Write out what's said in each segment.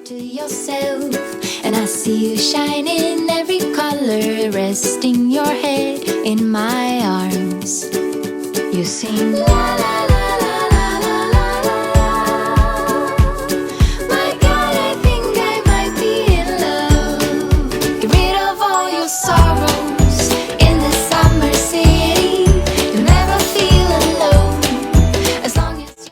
to yourself, and I see you shine in every color, resting your head in my arms. You sing la la la la la la la la. My God, I think I might be in love. Get rid of all your sorrows in the summer city. You'll never feel alone as long as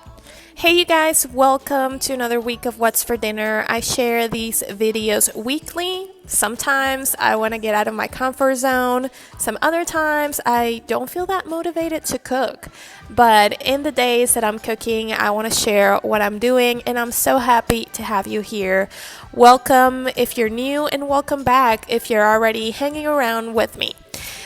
Hey you guys, welcome to another week of What's for Dinner. I share these videos weekly. Sometimes I want to get out of my comfort zone. Some other times I don't feel that motivated to cook. But in the days that I'm cooking, I want to share what I'm doing, and I'm so happy to have you here. Welcome if you're new, and welcome back if you're already hanging around with me.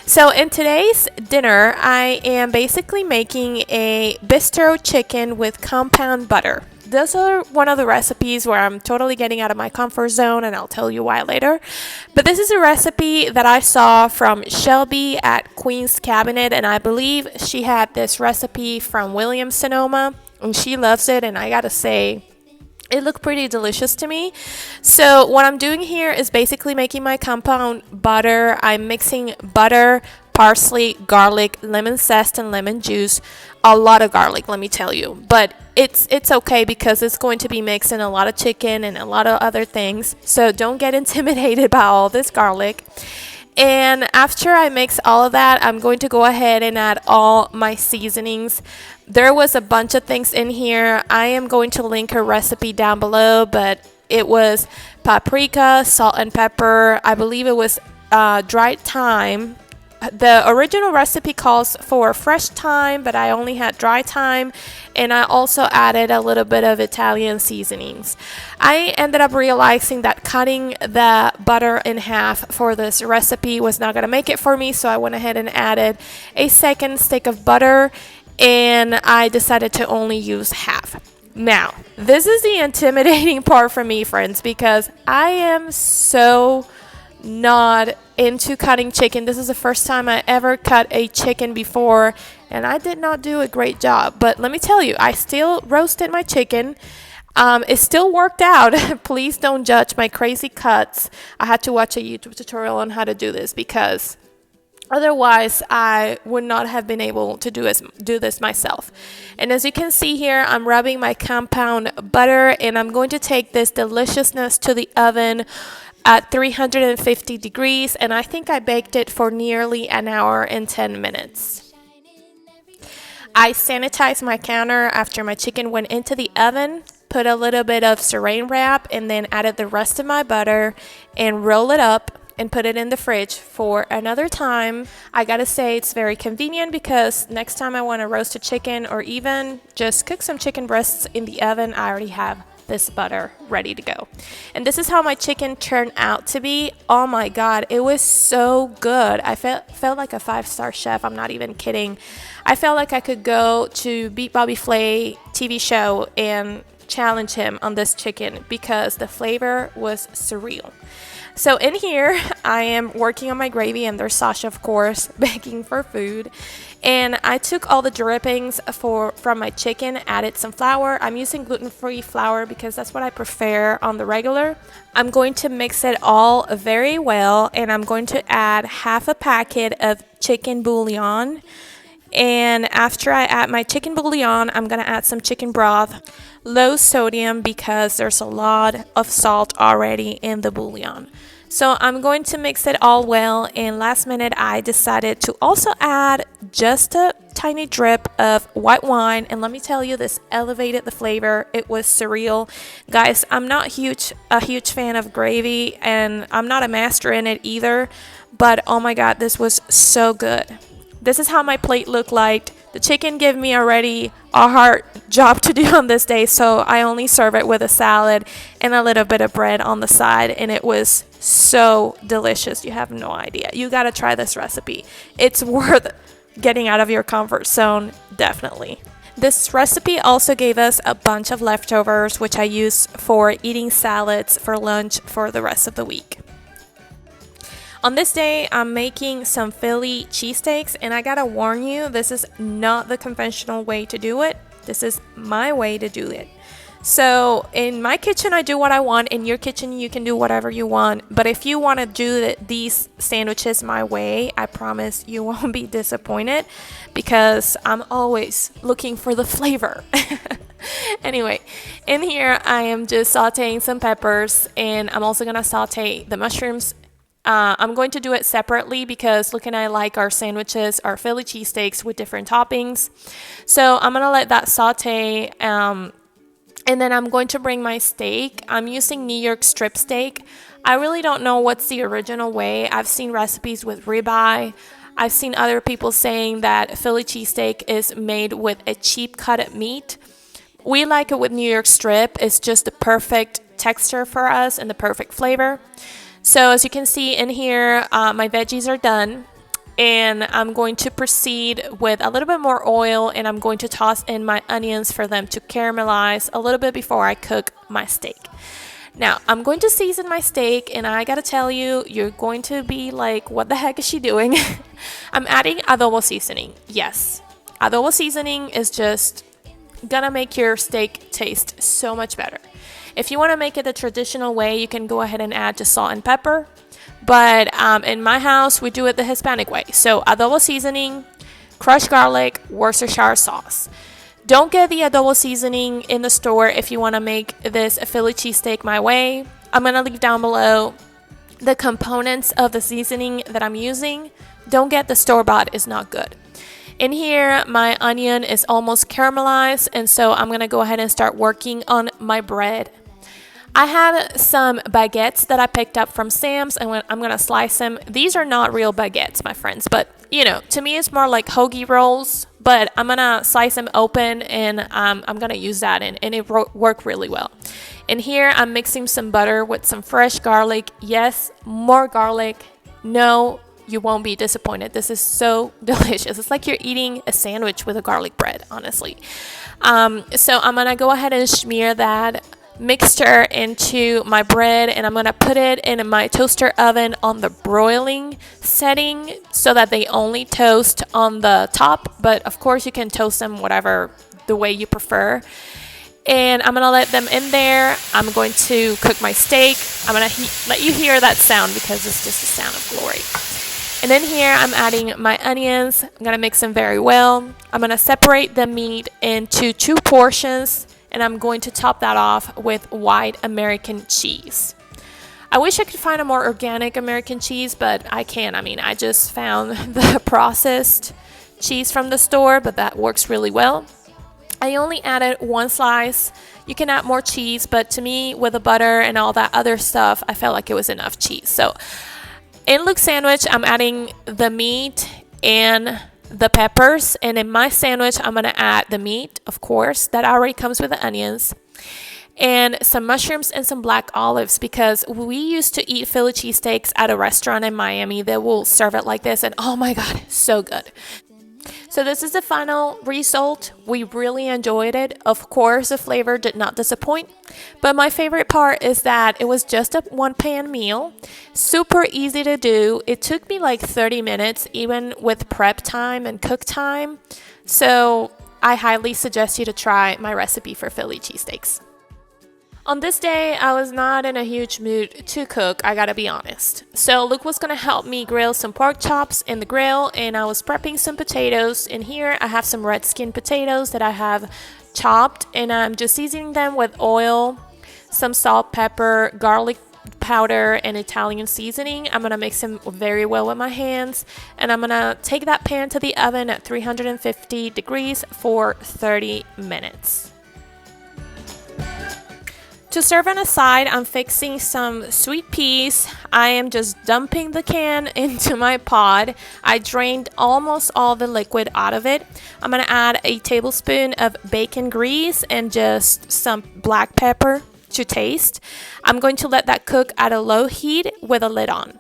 So in today's dinner, I am basically making a bistro chicken with compound butter. Those are one of the recipes where I'm totally getting out of my comfort zone, and I'll tell you why later. But this is a recipe that I saw from Shelby at Queen's Cabinet, and I believe she had this recipe from Williams Sonoma, and she loves it, and I gotta say, it looked pretty delicious to me. So what I'm doing here is basically making my compound butter. I'm mixing butter, parsley, garlic, lemon zest, and lemon juice. A lot of garlic, let me tell you. But it's okay because it's going to be mixed in a lot of chicken and a lot of other things. So don't get intimidated by all this garlic. And after I mix all of that, I'm going to go ahead and add all my seasonings. There was a bunch of things in here. I am going to link her recipe down below, but it was paprika, salt and pepper. I believe it was dried thyme. The original recipe calls for fresh thyme, but I only had dry thyme, and I also added a little bit of Italian seasonings. I ended up realizing that cutting the butter in half for this recipe was not going to make it for me, so I went ahead and added a second stick of butter, and I decided to only use half. Now, this is the intimidating part for me, friends, because I am so not into cutting chicken. This is the first time I ever cut a chicken before, and I did not do a great job. But let me tell you, I still roasted my chicken. It still worked out. Please don't judge my crazy cuts. I had to watch a YouTube tutorial on how to do this because otherwise I would not have been able to do this myself. And as you can see here, I'm rubbing my compound butter, and I'm going to take this deliciousness to the oven at 350 degrees, and I think I baked it for nearly an hour and 10 minutes. I sanitized my counter after my chicken went into the oven, put a little bit of saran wrap, and then added the rest of my butter and roll it up and put it in the fridge for another time. I gotta say, it's very convenient because next time I want to roast a chicken or even just cook some chicken breasts in the oven, I already have this butter ready to go. And this is how my chicken turned out to be. Oh my God, it was so good. I felt like a 5-star chef. I'm not even kidding. I felt like I could go to Beat Bobby Flay TV show and challenge him on this chicken because the flavor was surreal. So in here, I am working on my gravy, and there's Sasha, of course, begging for food. And I took all the drippings from my chicken, added some flour. I'm using gluten-free flour because that's what I prefer on the regular. I'm going to mix it all very well, and I'm going to add half a packet of chicken bouillon. And after I add my chicken bouillon, I'm going to add some chicken broth, low sodium because there's a lot of salt already in the bouillon. So I'm going to mix it all well, and last minute I decided to also add just a tiny drip of white wine, and let me tell you, this elevated the flavor. It was surreal. Guys, I'm not a huge fan of gravy, and I'm not a master in it either, but oh my God, this was so good. This is how my plate looked like. The chicken gave me already a hard job to do on this day, so I only serve it with a salad and a little bit of bread on the side, and it was so delicious. You have no idea. You gotta try this recipe. It's worth getting out of your comfort zone, definitely. This recipe also gave us a bunch of leftovers, which I use for eating salads for lunch for the rest of the week. On this day, I'm making some Philly cheesesteaks, and I gotta warn you, this is not the conventional way to do it. This is my way to do it. So in my kitchen, I do what I want. In your kitchen, you can do whatever you want. But if you want to do these sandwiches my way, I promise you won't be disappointed because I'm always looking for the flavor. Anyway, in here, I am just sauteing some peppers, and I'm also going to saute the mushrooms. I'm going to do it separately because Luke and I like our sandwiches, our Philly cheesesteaks with different toppings. So I'm going to let that saute. And then I'm going to bring my steak. I'm using New York strip steak. I really don't know what's the original way. I've seen recipes with ribeye. I've seen other people saying that Philly cheesesteak is made with a cheap cut meat. We like it with New York strip. It's just the perfect texture for us and the perfect flavor. So as you can see in here, my veggies are done. And I'm going to proceed with a little bit more oil, and I'm going to toss in my onions for them to caramelize a little bit before I cook my steak. Now, I'm going to season my steak, and I gotta tell you, you're going to be like, what the heck is she doing? I'm adding adobo seasoning. Yes, adobo seasoning is just gonna make your steak taste so much better. If you want to make it the traditional way, you can go ahead and add just salt and pepper. But in my house, we do it the Hispanic way. So adobo seasoning, crushed garlic, Worcestershire sauce. Don't get the adobo seasoning in the store if you want to make this Philly cheesesteak my way. I'm going to leave down below the components of the seasoning that I'm using. Don't get the store-bought, it's not good. In here, my onion is almost caramelized, and so I'm going to go ahead and start working on my bread. I have some baguettes that I picked up from Sam's, and I'm going to slice them. These are not real baguettes, my friends, but, you know, to me it's more like hoagie rolls, but I'm going to slice them open, and I'm going to use that, and it worked really well. In here, I'm mixing some butter with some fresh garlic. Yes, more garlic. No, you won't be disappointed. This is so delicious. It's like you're eating a sandwich with a garlic bread, honestly. So I'm going to go ahead and smear that mixture into my bread, and I'm going to put it in my toaster oven on the broiling setting so that they only toast on the top, but of course you can toast them whatever the way you prefer. And I'm going to let them in there. I'm going to cook my steak. I'm going to let you hear that sound because it's just a sound of glory. And then here I'm adding my onions. I'm going to mix them very well. I'm going to separate the meat into 2 portions, and I'm going to top that off with white American cheese. I wish I could find a more organic American cheese, but I can't. I mean, I just found the processed cheese from the store, but that works really well. I only added 1 slice. You can add more cheese, but to me, with the butter and all that other stuff, I felt like it was enough cheese. So in Luke's sandwich, I'm adding the meat and the peppers, and in my sandwich I'm going to add the meat, of course, that already comes with the onions, and some mushrooms and some black olives, because we used to eat Philly cheesesteaks at a restaurant in Miami that will serve it like this, and oh my god, so good. So this is the final result. We really enjoyed it. Of course, the flavor did not disappoint, but my favorite part is that it was just a 1-pan meal. Super easy to do. It took me like 30 minutes, even with prep time and cook time. So I highly suggest you to try my recipe for Philly cheesesteaks. On this day, I was not in a huge mood to cook, I gotta be honest. So Luke was gonna help me grill some pork chops in the grill, and I was prepping some potatoes. In here, I have some red skin potatoes that I have chopped, and I'm just seasoning them with oil, some salt, pepper, garlic powder, and Italian seasoning. I'm gonna mix them very well with my hands, and I'm gonna take that pan to the oven at 350 degrees for 30 minutes. To serve on a side, I'm fixing some sweet peas. I am just dumping the can into my pot. I drained almost all the liquid out of it. I'm going to add a tablespoon of bacon grease and just some black pepper to taste. I'm going to let that cook at a low heat with a lid on.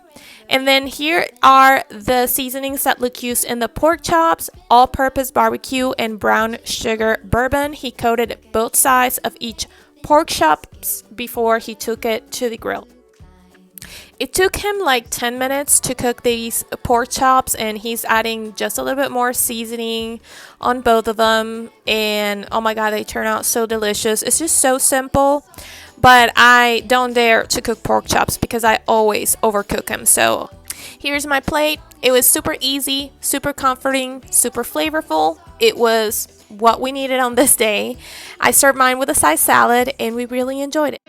And then here are the seasonings that Luke used in the pork chops: all-purpose barbecue and brown sugar bourbon. He coated both sides of each pork chops before he took it to the grill. It took him like 10 minutes to cook these pork chops, and he's adding just a little bit more seasoning on both of them. And oh my god, they turn out so delicious. It's just so simple, but I don't dare to cook pork chops because I always overcook them. So here's my plate. It was super easy, super comforting, super flavorful. It was what we needed on this day. I served mine with a side salad, and we really enjoyed it.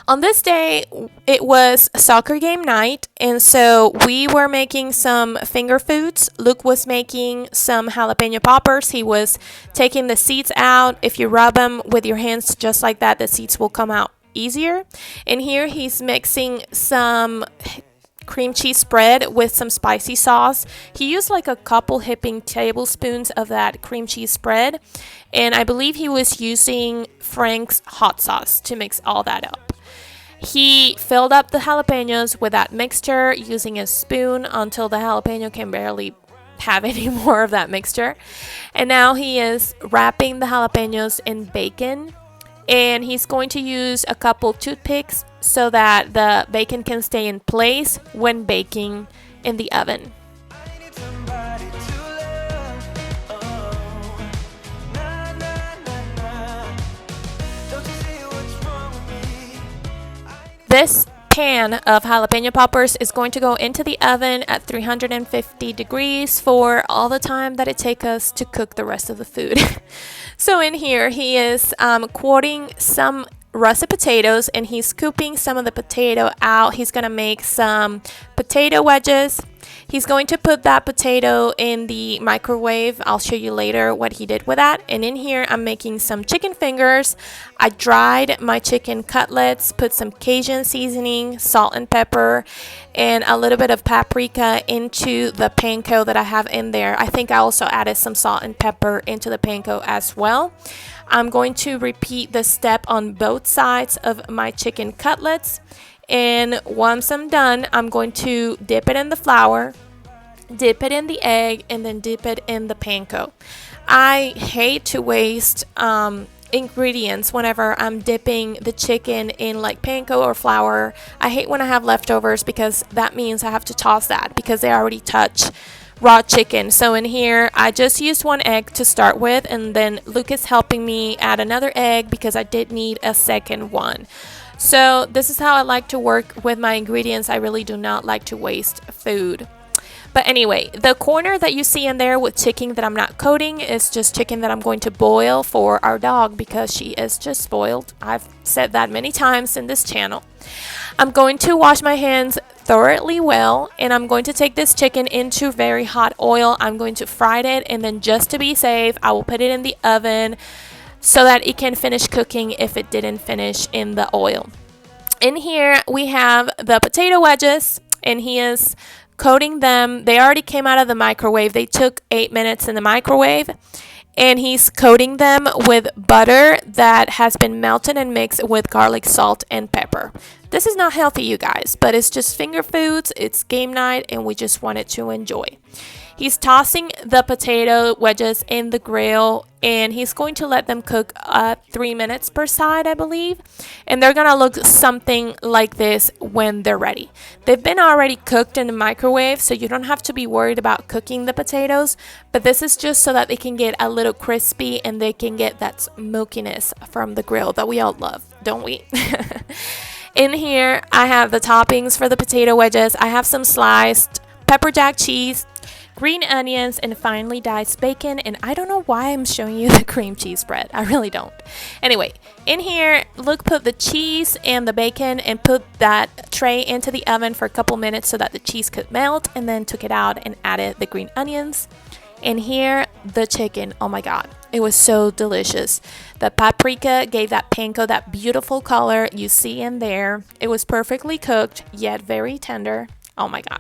On this day, it was soccer game night, and so we were making some finger foods. Luke was making some jalapeno poppers. He was taking the seeds out. If you rub them with your hands just like that, the seeds will come out easier. And here he's mixing some cream cheese spread with some spicy sauce. He used like a couple heaping tablespoons of that cream cheese spread, and I believe he was using Frank's hot sauce to mix all that up. He filled up the jalapenos with that mixture using a spoon until the jalapeno can barely have any more of that mixture. And now he is wrapping the jalapenos in bacon, and he's going to use a couple toothpicks so that the bacon can stay in place when baking in the oven. This pan of jalapeno poppers is going to go into the oven at 350 degrees for all the time that it takes us to cook the rest of the food. So in here, he is quarting some russet potatoes, and he's scooping some of the potato out. He's going to make some potato wedges. He's going to put that potato in the microwave. I'll show you later what he did with that. And in here, I'm making some chicken fingers. I dried my chicken cutlets, put some Cajun seasoning, salt and pepper, and a little bit of paprika into the panko that I have in there. I think I also added some salt and pepper into the panko as well. I'm going to repeat the step on both sides of my chicken cutlets. And once I'm done, I'm going to dip it in the flour, dip it in the egg, and then dip it in the panko. I hate to waste ingredients whenever I'm dipping the chicken in like panko or flour. I hate when I have leftovers because that means I have to toss that because they already touch raw chicken. So in here, I just used one egg to start with, and then Luke is helping me add another egg because I did need a second one. So this is how I like to work with my ingredients. I really do not like to waste food. But anyway, the corner that you see in there with chicken that I'm not coating is just chicken that I'm going to boil for our dog because she is just spoiled. I've said that many times in this channel. I'm going to wash my hands thoroughly well, and I'm going to take this chicken into very hot oil. I'm going to fry it, and then just to be safe, I will put it in the oven so that it can finish cooking if it didn't finish in the oil. In here, we have the potato wedges, and he is coating them. They already came out of the microwave. They took 8 minutes in the microwave, and he's coating them with butter that has been melted and mixed with garlic, salt, and pepper. This is not healthy, you guys, but it's just finger foods. It's game night, and we just wanted to enjoy. He's tossing the potato wedges in the grill, and he's going to let them cook 3 minutes per side, I believe. And they're going to look something like this when they're ready. They've been already cooked in the microwave, so you don't have to be worried about cooking the potatoes. But this is just so that they can get a little crispy and they can get that smokiness from the grill that we all love, don't we? In here, I have the toppings for the potato wedges. I have some sliced pepper jack cheese, green onions, and finely diced bacon. And I don't know why I'm showing you the cream cheese spread. I really don't. Anyway, in here, Luke put the cheese and the bacon and put that tray into the oven for a couple minutes so that the cheese could melt, and then took it out and added the green onions. And here, the chicken. Oh my god, it was so delicious. The paprika gave that panko that beautiful color you see in there. It was perfectly cooked, yet very tender. Oh my god.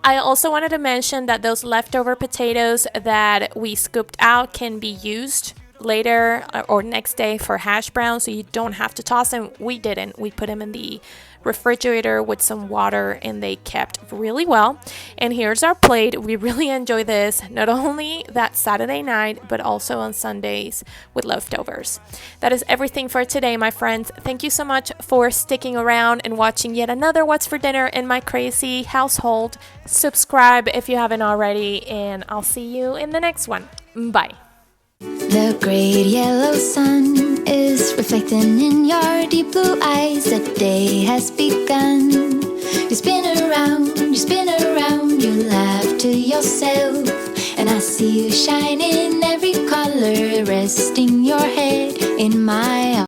I also wanted to mention that those leftover potatoes that we scooped out can be used later or next day for hash browns, so you don't have to toss them. We didn't. We put them in the refrigerator with some water and they kept really well. And here's our plate. We really enjoy this, not only that Saturday night, but also on Sundays with leftovers. That is everything for today, my friends. Thank you so much for sticking around and watching yet another What's for Dinner in my crazy household. Subscribe if you haven't already, and I'll see you in the next one. Bye. The great yellow sun is reflecting in your deep blue eyes. The day has begun. You spin around, you laugh to yourself. And I see you shine in every color, resting your head in my